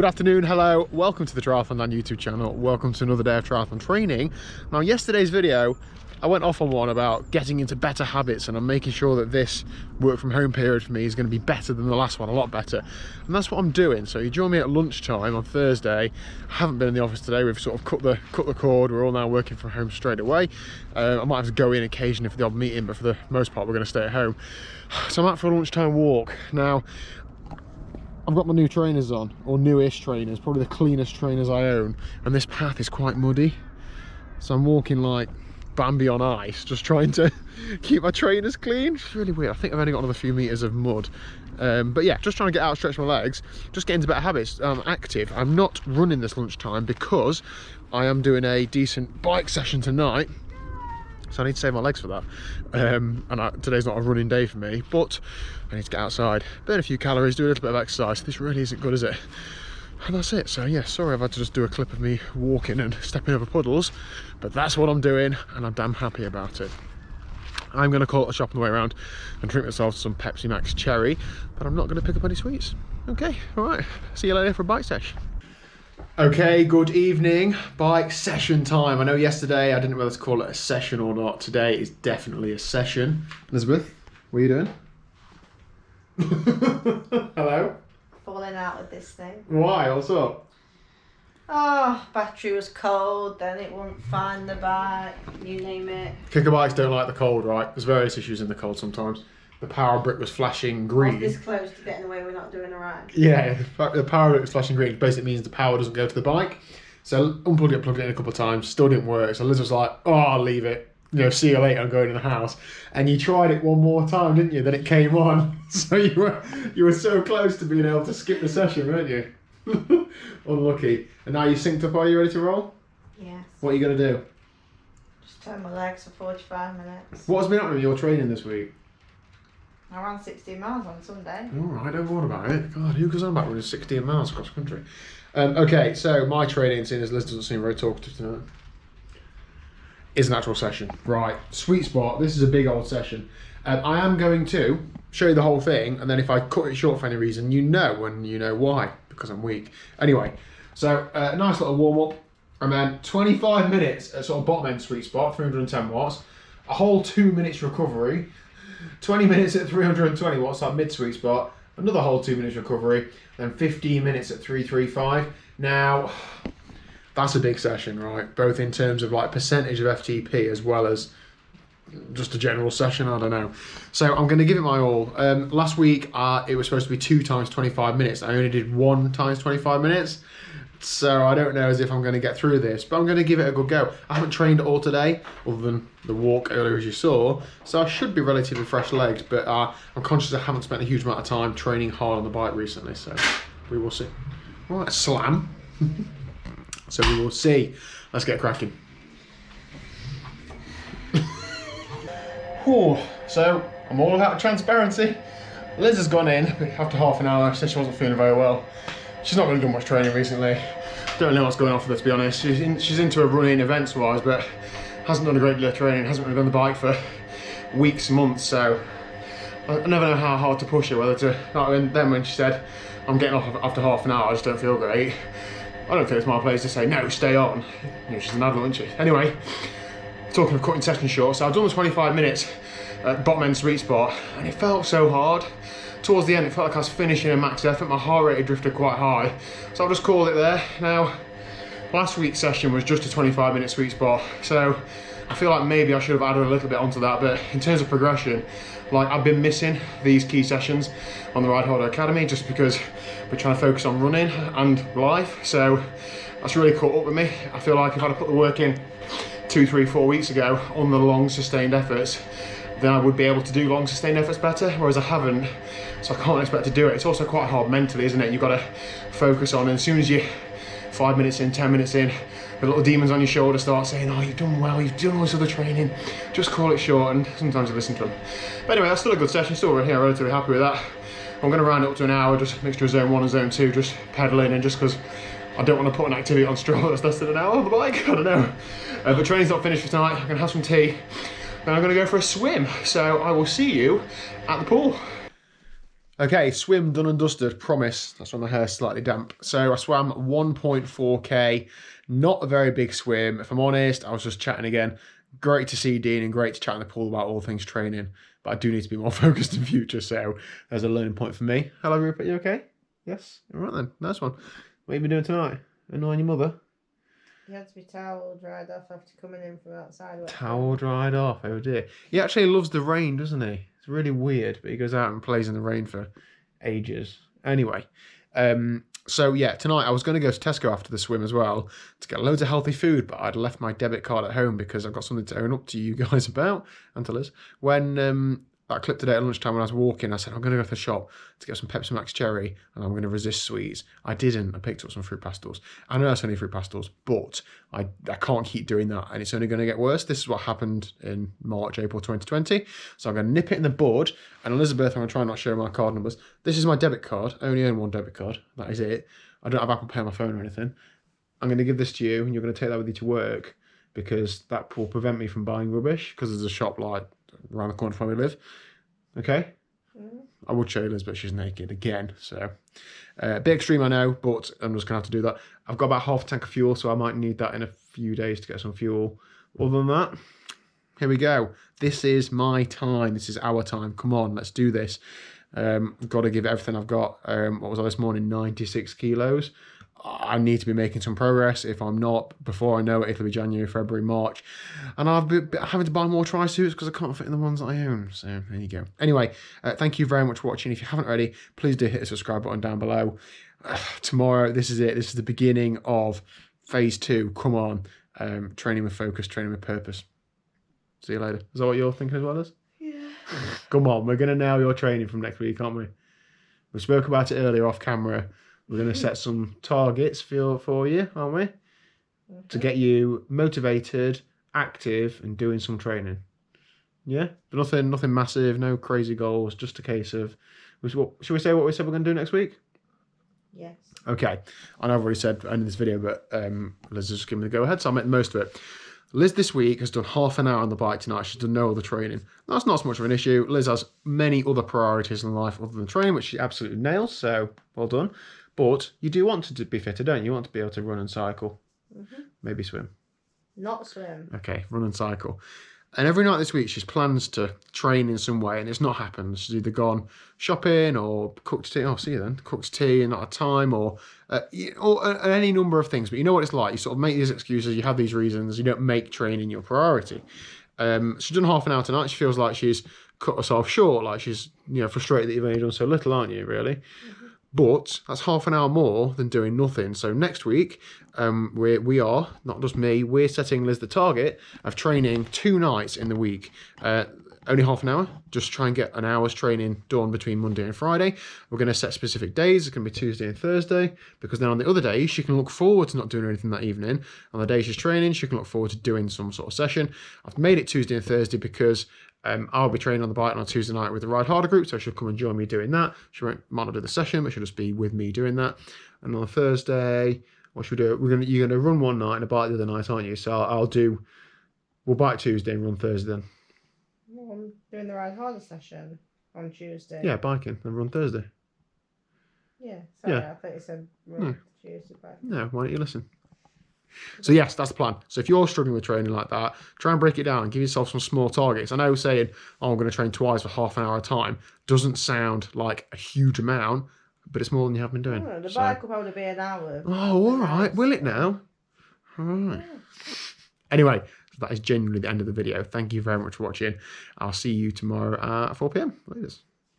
Good afternoon, hello, welcome to the TriathlonDan YouTube channel. Welcome to another day of triathlon training. Now, yesterday's video, I went off on one about getting into better habits, and I'm making sure that this work from home period for me is going to be better than the last one, a lot better. And that's what I'm doing. So you join me at lunchtime on Thursday. I haven't been in the office today. We've sort of cut the cord. We're all now working from home straight away. I might have to go in occasionally for the odd meeting, but for the most part, we're going to stay at home. So I'm out for a lunchtime walk. Now, I've got my new trainers on, or newish trainers, probably the cleanest trainers I own, and this path is quite muddy, so I'm walking like Bambi on ice, just trying to keep my trainers clean. It's really weird. I think I've only got another few meters of mud, but yeah, just trying to get out, stretch my legs, just get into better habits. I'm active. I'm not running this lunchtime because I am doing a decent bike session tonight, so I need to save my legs for that. Today's not a running day for me, but I need to get outside, burn a few calories, do a little bit of exercise. This really isn't good, is it? And that's it. So yeah, sorry I've had to just do a clip of me walking and stepping over puddles, but that's what I'm doing, and I'm damn happy about it. I'm going to call it a shop on the way around and treat myself to some Pepsi Max Cherry, but I'm not going to pick up any sweets. Okay, all right. See you later for a bike sesh. Okay, good evening. Bike session time. I know yesterday I didn't know whether to call it a session or not. Today is definitely a session. Elizabeth, what are you doing? Hello? Falling out with this thing. Why? What's up? Oh, battery was cold, then it wouldn't find the bike, you name it. Kicker bikes don't like the cold, right? There's various issues in the cold sometimes. The power brick was flashing green. This close to getting away, we're not doing a ride. Yeah, the power brick was flashing green, which basically means the power doesn't go to the bike. So unplugged it, plugged it in a couple of times, still didn't work. So Liz was like, oh, I'll leave it. You know, see you later, I'm going in the house. And you tried it one more time, didn't you? Then it came on. So you were so close to being able to skip the session, weren't you? Unlucky. And now you synced up, are you ready to roll? Yes. What are you going to do? Just turn my legs for 45 minutes. What has been happening with your training this week? I ran 16 miles on Sunday. Alright, don't worry about it. God, who goes on about running 16 miles across the country? Okay, so my training, seeing as Liz doesn't seem very talkative tonight, is an actual session. Right, sweet spot. This is a big old session. I am going to show you the whole thing, and then if I cut it short for any reason, you know, and you know why, because I'm weak. Anyway, so a nice little warm-up, and then 25 minutes at sort of bottom end sweet spot, 310 watts, a whole 2 minutes recovery, 20 minutes at 320 watts, that mid sweet spot, another whole 2 minutes recovery, then 15 minutes at 335. Now, that's a big session, right? Both in terms of like percentage of FTP as well as just a general session, I don't know. So I'm going to give it my all. Last week, it was supposed to be 2 times 25 minutes. I only did 1 times 25 minutes. So I don't know as if I'm going to get through this, but I'm going to give it a good go. I haven't trained all today, other than the walk earlier as you saw, so I should be relatively fresh legged, but I'm conscious I haven't spent a huge amount of time training hard on the bike recently, so we will see. All right, slam. So we will see. Let's get cracking. So I'm all about transparency. Liz has gone in after half an hour. She said she wasn't feeling very well. She's not really done much training recently. Don't know what's going on for her, to be honest. She's into her running events wise, but hasn't done a great deal of training, hasn't really done the bike for weeks, months, so I never know how hard to push her, whether to, then when she said, I'm getting off after half an hour, I just don't feel great. I don't think it's my place to say, no, stay on. You know, she's an adult, isn't she? Anyway, talking of cutting session short, so I've done the 25 minutes at bottom end sweet spot, and it felt so hard. Towards the end, it felt like I was finishing a max effort. My heart rate had drifted quite high, so I'll just call it there. Now, last week's session was just a 25-minute sweet spot, so I feel like maybe I should have added a little bit onto that, but in terms of progression, like I've been missing these key sessions on the Ride Harder Academy just because we're trying to focus on running and life, so that's really caught up with me. I feel like if I'd put the work in 2, 3, 4 weeks ago on the long sustained efforts, then I would be able to do long sustained efforts better, whereas I haven't, so I can't expect to do it. It's also quite hard mentally, isn't it? You've got to focus on, and as soon as you're 5 minutes in, 10 minutes in, the little demons on your shoulder start saying, oh, you've done well, you've done all this other training, just call it short, and sometimes you listen to them. But anyway, that's still a good session, still relatively happy with that. I'm going to round it up to an hour, just mixture of zone 1 and zone 2, just pedaling, and just because I don't want to put an activity on Strava that's less than an hour on the bike, I don't know. But training's not finished for tonight, I'm going to have some tea, and I'm going to go for a swim, so I will see you at the pool. Okay, swim done and dusted, promise. That's why my hair's slightly damp. So I swam 1.4k, not a very big swim. If I'm honest, I was just chatting again. Great to see Dean and great to chat in the pool about all things training, but I do need to be more focused in future, so there's a learning point for me. Hello, Rupert, you okay? Yes? All right then, nice one. What have you been doing tonight? Annoying your mother? He had to be towel dried off after coming in from outside. Towel dried off, oh dear. He actually loves the rain, doesn't he? It's really weird, but he goes out and plays in the rain for ages. Anyway, so yeah, tonight I was going to go to Tesco after the swim as well to get loads of healthy food, but I'd left my debit card at home because I've got something to own up to you guys about, and to Liz. When that clip today at lunchtime when I was walking, I said, I'm going to go to the shop to get some Pepsi Max Cherry and I'm going to resist sweets. I didn't. I picked up some fruit pastels. I know that's only fruit pastels, but I can't keep doing that and it's only going to get worse. This is what happened in March, April 2020. So I'm going to nip it in the bud. And Elizabeth, I'm going to try and not show my card numbers. This is my debit card. I only own one debit card. That is it. I don't have Apple Pay on my phone or anything. I'm going to give this to you and you're going to take that with you to work because that will prevent me from buying rubbish because there's a shop like around the corner from where we live. Okay? I would show you Liz, but she's naked again. So, a bit extreme, I know, but I'm just going to have to do that. I've got about half a tank of fuel, so I might need that in a few days to get some fuel. Other than that, here we go. This is my time. This is our time. Come on, let's do this. Got to give it everything I've got. What was I this morning? 96 kilos. I need to be making some progress. If I'm not, before I know it, it'll be January, February, March. And I've been having to buy more tri-suits because I can't fit in the ones that I own. So there you go. Anyway, thank you very much for watching. If you haven't already, please do hit the subscribe button down below. Tomorrow, this is it. This is the beginning of phase 2. Come on. Training with focus, training with purpose. See you later. Is that what you're thinking as well as? Yeah. Come on, we're going to nail your training from next week, aren't we? We spoke about it earlier off camera. We're going to set some targets for you, aren't we? To get you motivated, active, and doing some training. Yeah? But nothing massive, no crazy goals, just a case of... Should we say what we said we're going to do next week? Yes. Okay. I know I've already said at the end of this video, but Liz has just given me the go-ahead, so I'll make the most of it. Liz this week has done half an hour on the bike tonight. She's done no other training. That's not so much of an issue. Liz has many other priorities in life other than training, which she absolutely nails, so well done. But you do want to be fitter, don't you? You want to be able to run and cycle. Maybe swim. Not swim. Okay, run and cycle. And every night this week, she's plans to train in some way, and it's not happened. She's either gone shopping or cooked tea. Oh, see you then. Cooked tea and not a time, or any number of things. But you know what it's like. You sort of make these excuses. You have these reasons. You don't make training your priority. She's done half an hour tonight. She feels like she's cut herself short. Like she's frustrated that you've only done so little, aren't you? Really. But that's half an hour more than doing nothing. So next week, we are, not just me, we're setting Liz the target of training 2 nights in the week. Only half an hour, just try and get an hour's training done between Monday and Friday. We're going to set specific days. It's going to be Tuesday and Thursday, because then on the other days, she can look forward to not doing anything that evening. On the day she's training, she can look forward to doing some sort of session. I've made it Tuesday and Thursday because I'll be training on the bike on a Tuesday night with the Ride Harder group, so she'll come and join me doing that. She might not do the session, but she'll just be with me doing that. And on a Thursday, what should we do? You're gonna run one night and a bike the other night, aren't you? So we'll bike Tuesday and run Thursday then. Well, I'm doing the Ride Harder session on Tuesday. Yeah, biking and run Thursday. Yeah, sorry, I thought you said run Tuesday biking. No, why don't you listen? So yes, that's the plan. So if you're struggling with training like that, try and break it down and give yourself some small targets. I know saying, I'm going to train twice for half an hour at a time doesn't sound like a huge amount, but it's more than you have been doing. Oh, the bike will probably be an hour. Oh, all right. Will it now? All right. Yeah. Anyway, that is genuinely the end of the video. Thank you very much for watching. I'll see you tomorrow at 4 p.m. Latest.